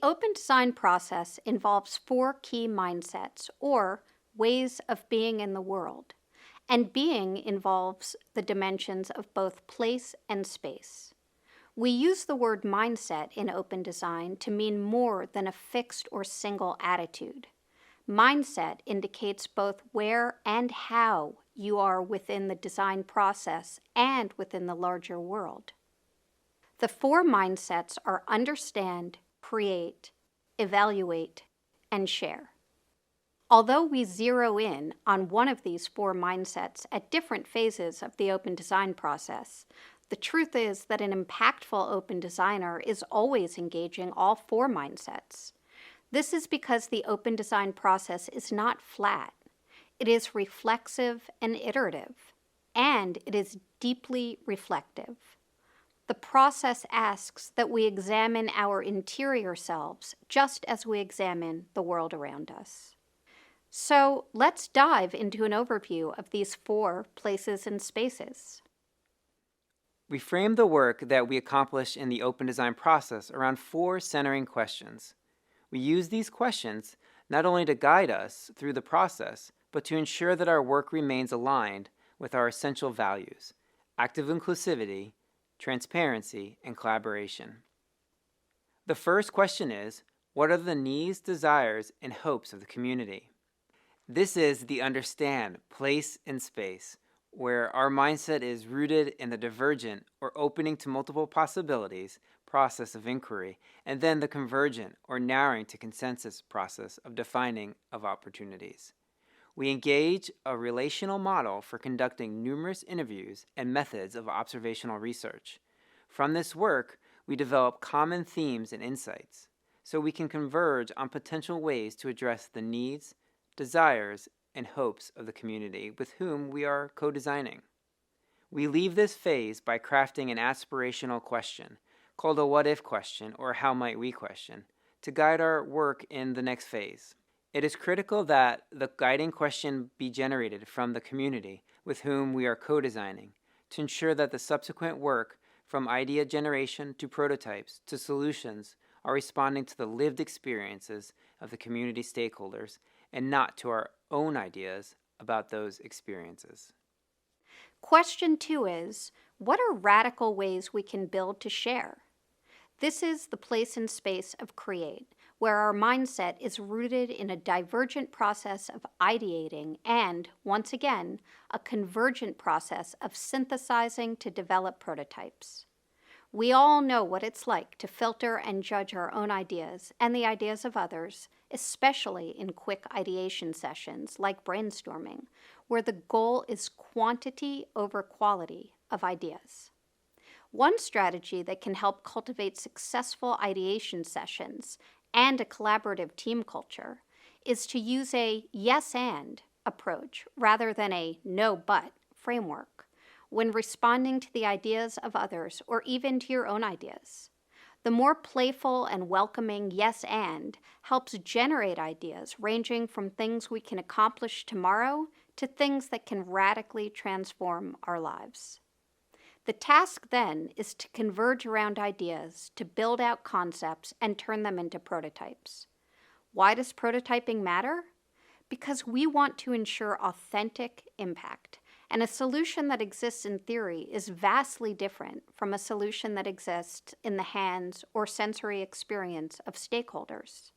open design process involves 4 key mindsets, or ways of being in the world, and being involves the dimensions of both place and space. We use the word mindset in open design to mean more than a fixed or single attitude. Mindset indicates both where and how you are within the design process and within the larger world. The 4 mindsets are understand, create, evaluate, and share. Although we zero in on one of these 4 mindsets at different phases of the open design process, the truth is that an impactful open designer is always engaging all 4 mindsets. This is because the open design process is not flat. It is reflexive and iterative, and it is deeply reflective. The process asks that we examine our interior selves just as we examine the world around us. So let's dive into an overview of these 4 places and spaces. We frame the work that we accomplish in the open design process around 4 centering questions. We use these questions not only to guide us through the process, but to ensure that our work remains aligned with our essential values: active inclusivity, transparency, and collaboration. The first question is, what are the needs, desires, and hopes of the community? This is the understand, place, and space, where our mindset is rooted in the divergent, or opening to multiple possibilities, process of inquiry, and then the convergent, or narrowing to consensus process of defining of opportunities. We engage a relational model for conducting numerous interviews and methods of observational research. From this work, we develop common themes and insights, so we can converge on potential ways to address the needs, desires, and hopes of the community with whom we are co-designing. We leave this phase by crafting an aspirational question, called a what-if question or how might we question, to guide our work in the next phase. It is critical that the guiding question be generated from the community with whom we are co-designing to ensure that the subsequent work, from idea generation to prototypes to solutions, are responding to the lived experiences of the community stakeholders and not to our own ideas about those experiences. Question 2 is, what are radical ways we can build to share? This is the place and space of create, where our mindset is rooted in a divergent process of ideating and, once again, a convergent process of synthesizing to develop prototypes. We all know what it's like to filter and judge our own ideas and the ideas of others, especially in quick ideation sessions like brainstorming, where the goal is quantity over quality of ideas. One strategy that can help cultivate successful ideation sessions and a collaborative team culture is to use a yes and approach rather than a no but framework when responding to the ideas of others or even to your own ideas. The more playful and welcoming yes and helps generate ideas ranging from things we can accomplish tomorrow to things that can radically transform our lives. The task then is to converge around ideas to build out concepts and turn them into prototypes. Why does prototyping matter? Because we want to ensure authentic impact, and a solution that exists in theory is vastly different from a solution that exists in the hands or sensory experience of stakeholders.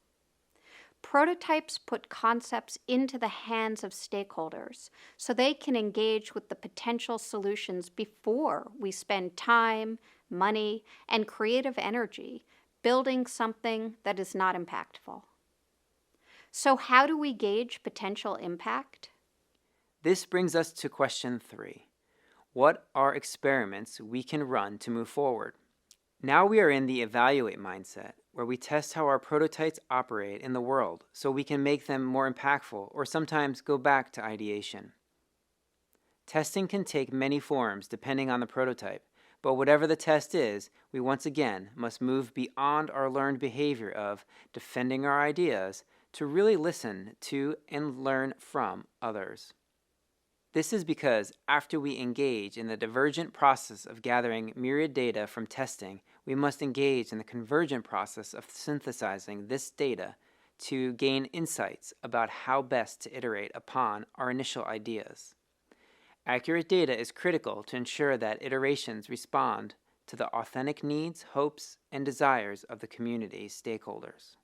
Prototypes put concepts into the hands of stakeholders so they can engage with the potential solutions before we spend time, money, and creative energy building something that is not impactful. So how do we gauge potential impact? This brings us to question 3. What are experiments we can run to move forward? Now we are in the evaluate mindset, where we test how our prototypes operate in the world so we can make them more impactful or sometimes go back to ideation. Testing can take many forms depending on the prototype, but whatever the test is, we once again must move beyond our learned behavior of defending our ideas to really listen to and learn from others. This is because after we engage in the divergent process of gathering myriad data from testing, We must engage in the convergent process of synthesizing this data to gain insights about how best to iterate upon our initial ideas. Accurate data is critical to ensure that iterations respond to the authentic needs, hopes, and desires of the community's stakeholders.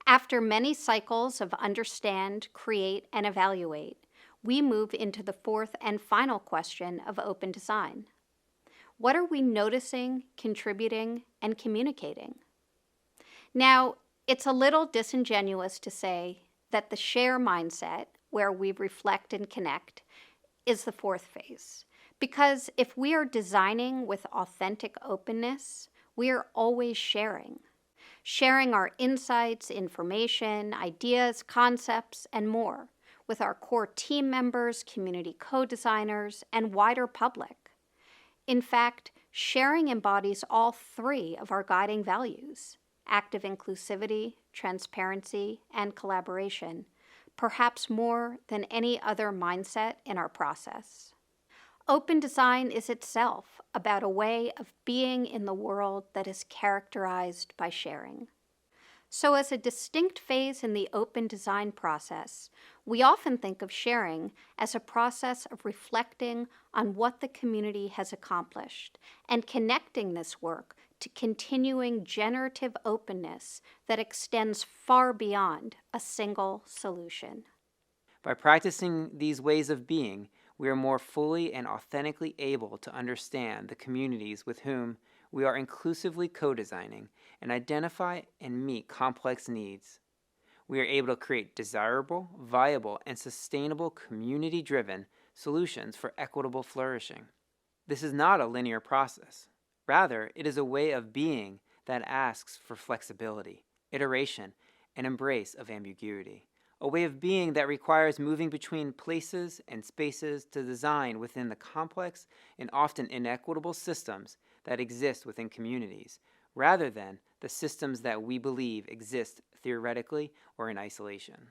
After many cycles of understand, create, and evaluate, we move into the fourth and final question of open design. What are we noticing, contributing, and communicating? Now, it's a little disingenuous to say that the share mindset, where we reflect and connect, is the fourth phase. Because if we are designing with authentic openness, we are always sharing. Sharing our insights, information, ideas, concepts, and more with our core team members, community co-designers, and wider public. In fact, sharing embodies all three of our guiding values: active inclusivity, transparency, and collaboration, perhaps more than any other mindset in our process. Open design is itself about a way of being in the world that is characterized by sharing. So as a distinct phase in the open design process, we often think of sharing as a process of reflecting on what the community has accomplished and connecting this work to continuing generative openness that extends far beyond a single solution. By practicing these ways of being, we are more fully and authentically able to understand the communities with whom we are inclusively co-designing and identify and meet complex needs. We are able to create desirable, viable, and sustainable community-driven solutions for equitable flourishing. This is not a linear process. Rather, it is a way of being that asks for flexibility, iteration, and embrace of ambiguity. A way of being that requires moving between places and spaces to design within the complex and often inequitable systems that exist within communities, rather than the systems that we believe exist theoretically or in isolation.